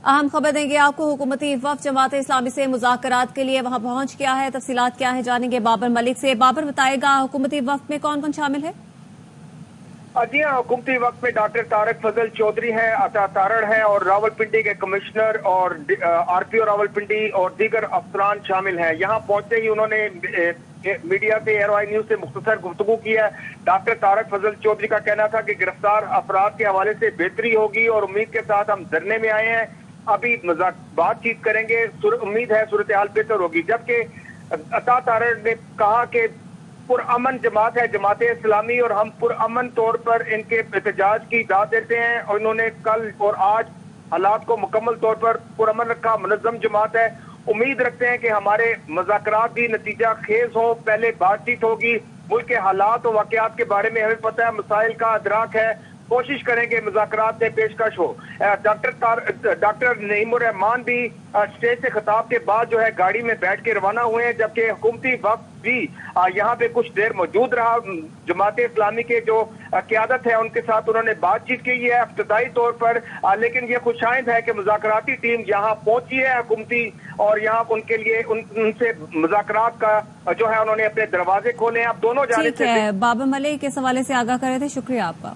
अहम खबर देंगे आपको। हुकूमती वफ़द जमात इस्लामी से मुज़ाकरात के लिए वहां पहुंच गया है। तफसीलात क्या है जानेंगे बाबर मलिक से। बाबर बताएगा, हुकूमती वफ़द में कौन कौन शामिल है? जी हाँ, हुकूमती वक्त में डॉक्टर तारक फजल चौधरी हैं, अता तारड़ हैं और रावलपिंडी के कमिश्नर और आरपीओ रावलपिंडी और दीगर अफसरान शामिल हैं। यहाँ पहुंचते ही उन्होंने मीडिया से, एयरवाई न्यूज से मुख्तसर गुफ्तगू की है। डॉक्टर तारक फजल चौधरी का कहना था कि गिरफ्तार अफराद के हवाले से बेहतरी होगी और उम्मीद के साथ हम धरने में आए हैं, अभी बातचीत करेंगे, उम्मीद है सूरत हाल बेहतर होगी। जबकि अता तारड़ ने कहा कि पुरअमन जमात है जमात इस्लामी और हम पुरअमन तौर पर इनके एहतजाज की दाद देते हैं और इन्होंने कल और आज हालात को मुकम्मल तौर पर पुरअमन रखा। मुनज़्ज़म जमात है, उम्मीद रखते हैं कि हमारे मुज़ाकरात भी नतीजा खेज हो, पहले बातचीत होगी, मुल्क के हालात और वाक़यात के बारे में हमें पता है, मसाइल का अदराक है, कोशिश करेंगे मुज़ाकरात में पेशकश हो। डॉक्टर नईमुर रहमान भी स्टेज से खिताब के बाद जो है गाड़ी में बैठ के रवाना हुए हैं, जबकि हुकूमती वक्त भी यहाँ पे कुछ देर मौजूद रहा। जमात इस्लामी के जो क़यादत है उनके साथ उन्होंने बातचीत की है इब्तिदाई तौर पर, लेकिन ये खुशाइंद है कि मुज़ाकराती टीम यहाँ पहुंची है हुकूमती, और यहाँ उनके लिए उनसे मुज़ाकरात का जो है उन्होंने अपने दरवाजे खोले हैं। अब दोनों जानिब से बाबर मलिक इस हवाले से आगाह कर रहे थे, शुक्रिया आपका।